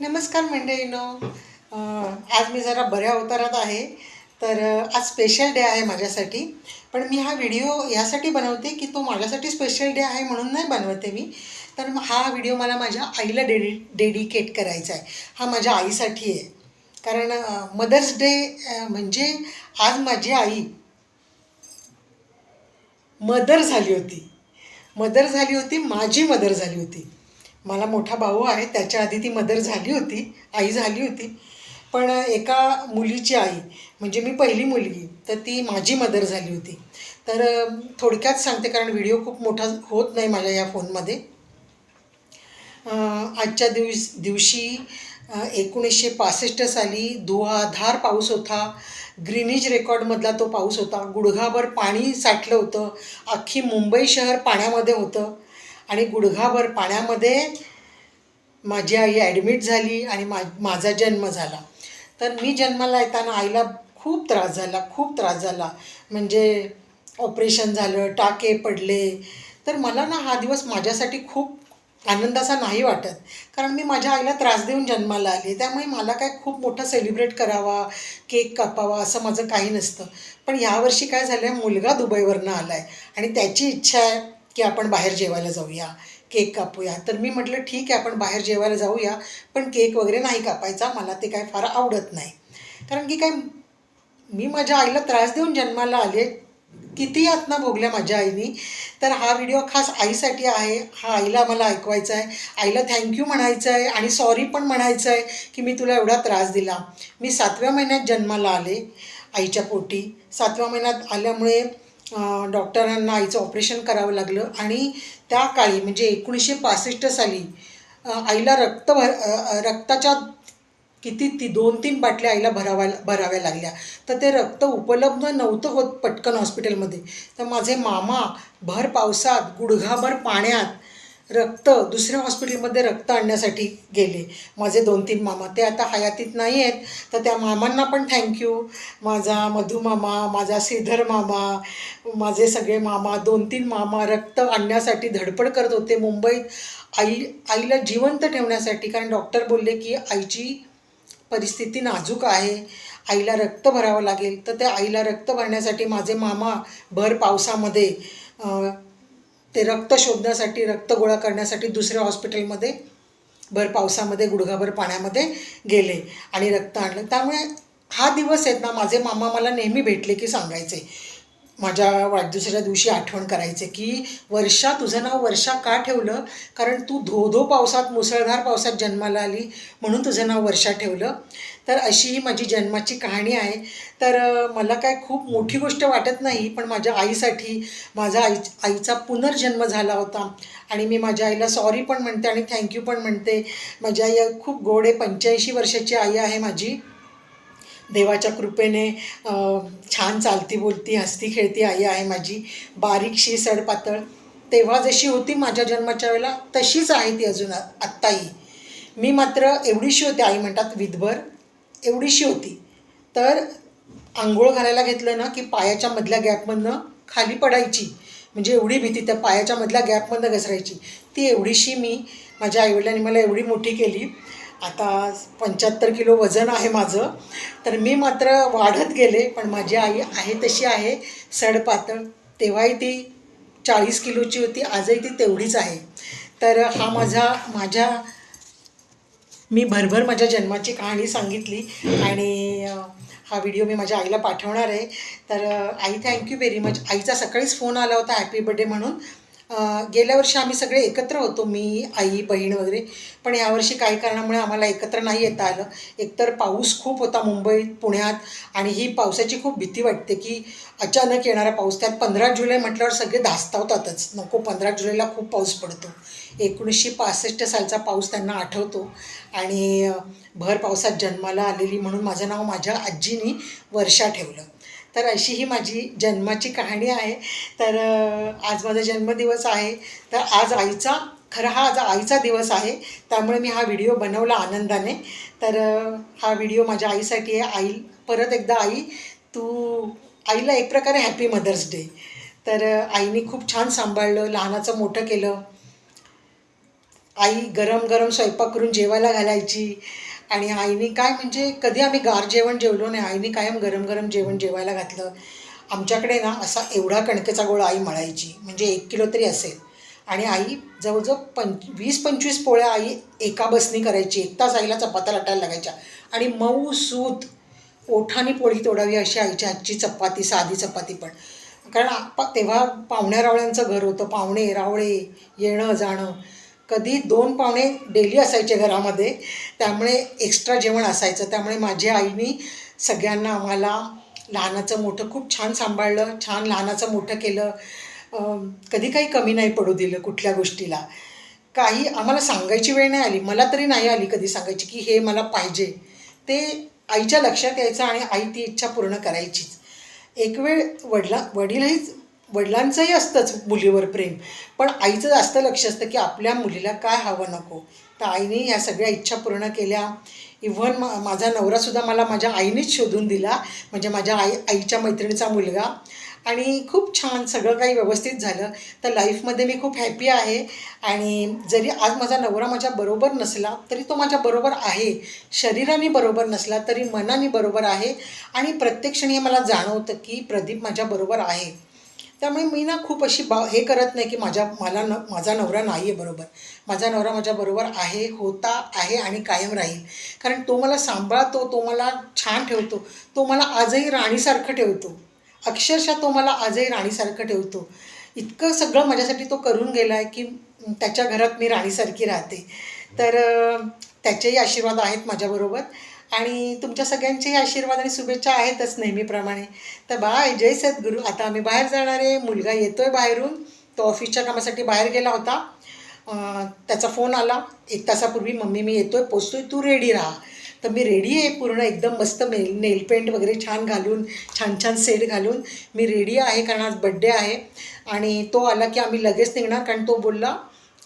नमस्कार मंडळीनो. आज मी जरा बऱ्या अवतारात आहे. तर आज स्पेशल डे आहे माझ्यासाठी. पण मी हा व्हिडिओ यासाठी बनवते की तो माझ्यासाठी स्पेशल डे आहे म्हणून नाही बनवते मी. तर हा व्हिडिओ मला माझ्या आईला डेडिकेट करायचा आहे. हा माझ्या आईसाठी आहे. कारण मदर्स डे म्हणजे आज माझी आई मदर झाली होती. माझी मदर झाली होती. मला मोठा भाऊ आहे, त्याच्या आधी ती मदर झाली होती, आई झाली होती. पण एका मुलीची आई, म्हणजे मी पहिली मुलगी, तर ती माझी मदर झाली होती. तर थोडक्यात सांगते, कारण व्हिडिओ खूप मोठा होत नाही माझ्या या फोनमध्ये. आजच्या दिवशी 1965 साली धुवाधार पाऊस होता. ग्रीनिज रेकॉर्डमधला तो पाऊस होता. गुडघाभर पाणी साठलं होतं. अख्खी मुंबई शहर पाण्यामध्ये होतं आणि गुडघाभर पाण्यामध्ये माझी आई ॲडमिट झाली आणि माझा जन्म झाला. तर मी जन्माला येताना आईला खूप त्रास झाला. म्हणजे ऑपरेशन झालं, टाके पडले. तर मला ना हा दिवस माझ्यासाठी खूप आनंदाचा नाही वाटत. कारण मी माझ्या आईला त्रास देऊन जन्माला आली. त्यामुळे मला काय खूप मोठं सेलिब्रेट करावा, केक कापावा असं माझं काही नसतं. पण यावर्षी काय झालं आहे, मुलगा दुबईवरनं आला आहे आणि त्याची इच्छा आहे की आपण बाहेर जेवायला जाऊया, केक कापूया. तर मी म्हटलं ठीक आहे, आपण बाहेर जेवायला जाऊया, पण केक वगैरे नाही कापायचा, मला ते काय फार आवडत नाही. कारण की काय, मी माझ्या आईला त्रास देऊन जन्माला आले. किती यातना भोगल्या माझ्या आईनी. तर हा व्हिडिओ खास आईसाठी आहे. हा आईला मला ऐकवायचा आहे. आईला थँक्यू म्हणायचं आहे आणि सॉरी पण म्हणायचं आहे की मी तुला एवढा त्रास दिला. मी 7व्या महिन्यात जन्माला आले आईच्या पोटी. 7व्या महिन्यात आल्यामुळे डॉक्टरांना आईचं ऑपरेशन करावं लागलं आणि त्या काळी म्हणजे 1965 साली आईला रक्ताच्या किती 2-3 बाटल्या आईला भराव्या लागल्या. तर ते रक्त उपलब्ध नव्हतं होत पटकन हॉस्पिटलमध्ये. तर माझे मामा भर पावसात गुडघाभर पाण्यात दुसऱ्या हॉस्पिटलमध्ये रक्त आणण्यासाठी गेले. माझे 2-3 मामा, ते आता हयातीत नाही आहेत. तर त्या मामांना पण थँक्यू. माझा मधू मामा, माझा श्रीधर मामा, माझे सगळे मामा, 2-3 मामा रक्त आणण्यासाठी धडपड करत होते मुंबईत. आईला जिवंत ठेवण्यासाठी. कारण डॉक्टर बोलले की आईची परिस्थिती नाजूक आहे, आईला रक्त भरावं लागेल. तर त्या आईला रक्त भरण्यासाठी माझे मामा भर पावसामध्ये ते रक्त शोधण्यासाठी, रक्त गोळा करण्यासाठी दुसऱ्या हॉस्पिटलमध्ये भर पावसामध्ये गुडघाभर पाण्यामध्ये गेले आणि रक्त आणलं. त्यामुळे हा दिवस आहेत ना, माझे मामा मला नेहमी भेटले की सांगायचे, माझ्या वाढदिवसाच्या दिवशी आठवण करायचे की वर्षा, तुझं नाव वर्षा का ठेवलं? कारण तू धो पावसात, मुसळधार पावसात जन्माला आली म्हणून तुझं नाव वर्षा ठेवलं. तर अशी ही माझी जन्माची कहाणी आहे. तर मला काय खूप मोठी गोष्ट वाटत नाही, पण माझ्या आईसाठी, आईचा पुनर्जन्म झाला होता आणि मी माझ्या आईला सॉरी पण म्हणते आणि थँक्यू पण म्हणते. माझी आई खूप गोड आहे. 85 वर्षाची आई आहे माझी. देवाच्या कृपेने छान चालती बोलती हसती खेळती आई आहे माझी. बारीकशी सडपातळ, तेव्हा जशी होती माझ्या जन्माच्या वेळेला तशीच आहे ती अजून आत्ताही. मी मात्र एवढीशी होती. आई म्हणतात विधभर, एवढीशी होती. तर आंघोळ घालायला घेतलं ना की पायाच्या मधल्या गॅपमधनं खाली पडायची. म्हणजे एवढी भीती, त्या पायाच्या मधल्या गॅपमधनं घसरायची. ती एवढीशी मी, माझ्या आईवडिलांनी मला एवढी मोठी केली. आता 75 किलो वजन आहे माझं. तर मी मात्र वाढत गेले, पण माझी आई आहे तशी आहे, सडपातळ. तेव्हाही ती 40 किलोची होती, आजही ती तेवढीच आहे. तर हा मी भरभर माझ्या जन्माची कहाणी सांगितली आणि हा व्हिडिओ मी माझ्या आईला पाठवणार आहे. तर आई थँक्यू व्हेरी मच. आईचा सकाळीच फोन आला होता हॅपी बर्थडे म्हणून. गेल्या वर्षी आम्ही सगळे एकत्र होतो, मी, आई, बहीण वगैरे. पण यावर्षी काही कारणामुळे आम्हाला एकत्र नाही येता आलं. एकतर पाऊस खूप होता मुंबईत, पुण्यात, आणि ही पावसाची खूप भीती वाटते की अचानक येणारा पाऊस. त्यात 15 जुलै म्हटल्यावर सगळे धास्तावतातच, नको 15 जुलैला खूप पाऊस पडतो. 1965 सालचा पाऊस त्यांना आठवतो आणि भर पावसात जन्माला आलेली म्हणून माझं नाव माझ्या आजीनी वर्षा ठेवलं. तर अशी ही माझी जन्माची कहाणी आहे. तर आज माझा जन्मदिवस आहे. तर आज आज आईचा दिवस आहे. त्यामुळे मी हा व्हिडिओ बनवला आनंदाने. तर हा व्हिडिओ माझ्या आईसाठी आहे. परत एकदा आई, तू आईला एक प्रकारे हॅपी मदर्स डे. तर आईने खूप छान सांभाळलं, लहानाचं मोठं केलं. आई गरम गरम स्वयंपाक करून जेवायला घालायची. आणि आईने काय म्हणजे कधी आम्ही गार जेवण जेवलो नाही. आईने कायम गरम गरम जेवण जेवायला घातलं. आमच्याकडे ना असा एवढा कणकेचा गोळा आई मळायची, म्हणजे 1 किलो तरी असेल. आणि आई जवळजवळ 20-25 पोळ्या आई एका बसनी करायची. 1 तास आईला चपात्या लाटायला लागायच्या. आणि मऊ सूत ओठाने पोळी तोडावी अशी आईच्या हातची चपाती, साधी चपाती पण. कारण तेव्हा पाहुण्या रावळ्यांचं घर होतं. पाहुणे रावळे येणं जाणं. कधी 2 पाहुणे डेली असायचे घरामध्ये, त्यामुळे एक्स्ट्रा जेवण असायचं. त्यामुळे माझ्या आईने सगळ्यांना, आम्हाला लहानाचं मोठं खूप छान सांभाळलं, छान लहानाचं मोठं केलं. कधी काही कमी नाही पडू दिलं कुठल्या गोष्टीला. काही आम्हाला सांगायची वेळ नाही आली, मला तरी नाही आली कधी सांगायची की हे मला पाहिजे. ते आईच्या लक्षात यायचं आणि आई ती इच्छा पूर्ण करायचीच. एक वेळ वडिलांचंही असतंच मुलीवर प्रेम, पण आईचं जास्त लक्ष असतं की आपल्या मुलीला काय हवं नको. तर आईने ह्या सगळ्या इच्छा पूर्ण केल्या. इव्हन माझा नवरासुद्धा मला माझ्या आईनेच शोधून दिला, म्हणजे माझ्या आईच्या मैत्रिणीचा मुलगा. आणि खूप छान सगळं काही व्यवस्थित झालं. तर लाईफमध्ये मी खूप हॅपी आहे. आणि जरी आज माझा नवरा माझ्याबरोबर नसला तरी तो माझ्याबरोबर आहे. शरीराने बरोबर नसला तरी मनाने बरोबर आहे. आणि प्रत्येक क्षणी मला जाणवतं की प्रदीप माझ्याबरोबर आहे. त्यामुळे मी ना खूप अशी हे करत नाही की माझा नवरा नाही आहे बरोबर. माझा नवरा माझ्याबरोबर आहे, होता, आहे आणि कायम राहील. कारण तो मला सांभाळतो, तो मला छान ठेवतो, तो मला आजही राणीसारखं ठेवतो. अक्षरशः तो मला आजही राणीसारखं ठेवतो. इतकं सगळं माझ्यासाठी तो करून गेला आहे की त्याच्या घरात मी राणीसारखी राहते. तर त्याचेही आशीर्वाद आहेत माझ्याबरोबर. आणि तुमच्या सगळ्यांचेही आशीर्वाद आणि शुभेच्छा आहेतच नेहमीप्रमाणे. तर बाय, जय सद्गुरू. आता आम्ही बाहेर जाणार आहे. मुलगा येतो आहे बाहेरून. तो ऑफिसच्या कामासाठी बाहेर गेला होता. त्याचा फोन आला 1 तासापूर्वी, मम्मी मी येतो आहे, पोचतो आहे, तू रेडी राहा. तर मी रेडी आहे पूर्ण एकदम मस्त नेल पेंट वगैरे छान घालून, छान छान सेट घालून मी रेडी आहे, कारण आज बड्डे आहे. आणि तो आला की आम्ही लगेच निघणार, कारण तो बोलला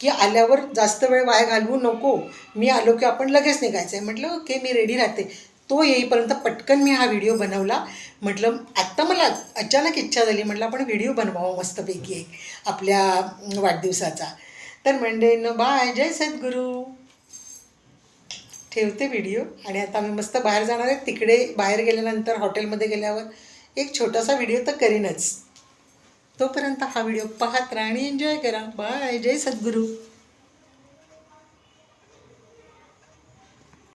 की आल्यावर जास्त वेळ वाया घालवू नको, मी आलो की आपण लगेच निघायचं आहे. म्हटलं ओके, मी रेडी राहते. तो येईपर्यंत पटकन मी हा व्हिडिओ बनवला. म्हटलं आत्ता मला अचानक इच्छा झाली, म्हटलं आपण व्हिडिओ बनवावं मस्तपैकी एक आपल्या वाढदिवसाचा. तर म्हणजे बाय, जय सद्गुरू. ठेवते व्हिडिओ. आणि आता आम्ही मस्त बाहेर जाणार आहे. तिकडे बाहेर गेल्यानंतर हॉटेलमध्ये गेल्यावर एक छोटासा व्हिडिओ तर करीनच. तोपर्यंत हा व्हिडिओ पाहत राहा आणि एन्जॉय करा. बाय, जय सद्गुरू.